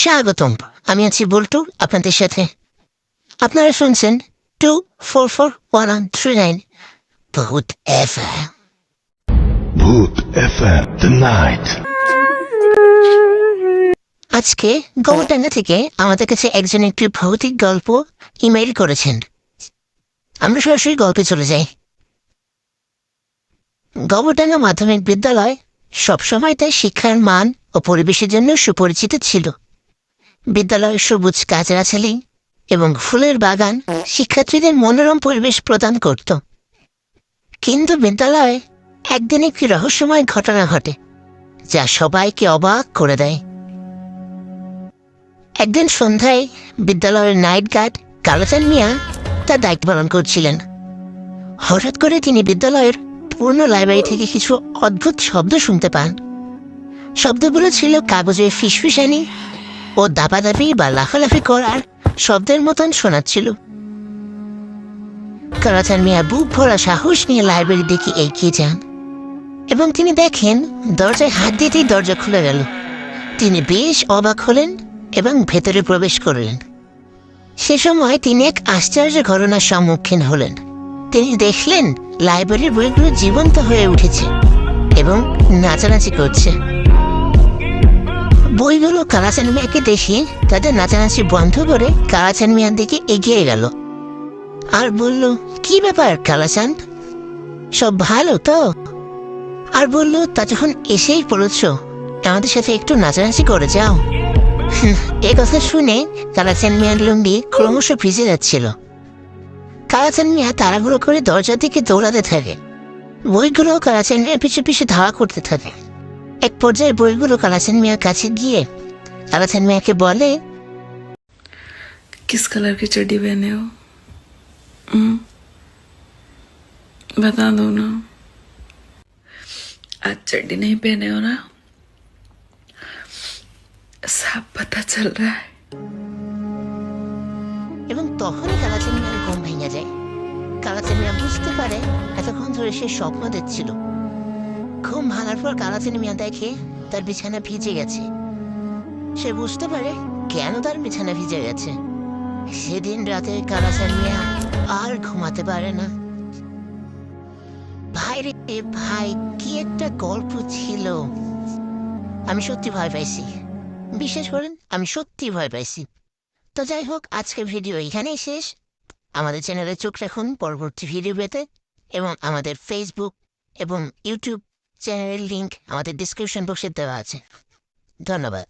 স্বাগতম। আমি আছি বল্টু আপনাদের সাথে। আপনারা শুনছেন 2441139 ভূত এফএম। Bhoot FM tonight. আজকে গোবরডাঙ্গা থেকে আমাদের কাছে একজন একটি ভৌতিক গল্প ইমেইল করেছেন। আমরা সরাসরি গল্পে চলে যাই। গোবরডাঙ্গা মাধ্যমিক বিদ্যালয় সবসময় তাই শিক্ষার মান ও পরিবেশের জন্য সুপরিচিত ছিল। বিদ্যালয়ের সবুজ গাছগাছালি এবং ফুলের বাগান শিক্ষার্থীদের মনোরম পরিবেশ প্রদান করত। কিন্তু বিদ্যালয়ে একদিন একটি রহস্যময় ঘটনা ঘটে, যা সবাইকে অবাক করে দেয়। একদিন সন্ধ্যায় বিদ্যালয়ের নাইট গার্ড কালাচাঁদ মিয়া তার দায়িত্ব পালন করছিলেন। হঠাৎ করে তিনি বিদ্যালয়ের পূর্ণ লাইব্রেরি থেকে কিছু অদ্ভুত শব্দ শুনতে পান। শব্দগুলো ছিল কাগজের ফিসফিসানি ও দাপাদাপি বা লাফালাফি করার শব্দের মতন শোনাচ্ছিল। কালাচাঁদ মিয়া বুক ভরা সাহস নিয়ে লাইব্রেরির দিকে এগিয়ে যান এবং তিনি দেখেন দরজায় হাত দিতেই দরজা খুলে গেল। তিনি বেশ অবাক হলেন এবং ভেতরে প্রবেশ করলেন। সে সময় তিনি এক আশ্চর্য ঘটনার সম্মুখীন হলেন। তিনি দেখলেন লাইব্রেরির বইগুলো জীবন্ত হয়ে উঠেছে এবং নাচানাচি করছে। বইগুলো কালাচাঁদ মিয়াকে দেখে তাদের নাচানাচি বন্ধ করে কালাচাঁদ মিয়ার দিকে এগিয়ে গেল আর বলল, কি ব্যাপার কালাচাঁদ, সব ভালো তো? আর বলল, তা যখন এসেই পড়েছ, আমাদের সাথে একটু নাচানাচি করে যাও। এ কথা শুনে কালাচাঁদ মিয়ার লুঙ্গি ক্রমশ ভিজে যাচ্ছিল। কালাচাঁদ মিয়া তাড়াহুড়ো করে দরজার দিকে দৌড়াতে থাকে। বইগুলো কালাচাঁদ মিয়ার পিছু পিছু ধাওয়া করতে থাকে। এক পর্যায়ে বইগুলো কালাচাঁদ মিয়ার কাছে গিয়ে কালাচাঁদ মিয়াকে বলে, किस कलर की चड्डी पहने हो? बता दो ना। आज चड्डी नहीं पहने हो ना? सब पता चल रहा है। এবং তখনই কালাচাঁদ মিয়ার ঘুম ভেঙে যায়। কালাচাঁদ মিয়া বুঝতে পারে এতক্ষণ ধরে সে স্বপ্ন দেখছিল। ঘুম ভাঙার পর কালাচাঁদ মিয়া দেখে তার বিছানা ভিজে গেছে। সে বুঝতে পারে কেন তার বিছানা ভিজে গেছে। সেদিন রাতে কালাচাঁদ মিয়া আর ঘুমাতে পারে না। ভাই রে ভাই, কি একটা গল্প ছিল! আমি সত্যি ভয় পাইছি, বিশ্বাস করেন, আমি সত্যি ভয় পাইছি। তো যাই হোক, আজকের ভিডিও এখানেই শেষ। আমাদের চ্যানেলে চোখ রাখুন পরবর্তী ভিডিও পেতে, এবং আমাদের ফেসবুক এবং ইউটিউব চ্যানেলের লিংক আমাদের ডিসক্রিপশন বক্সে দেওয়া আছে। ধন্যবাদ।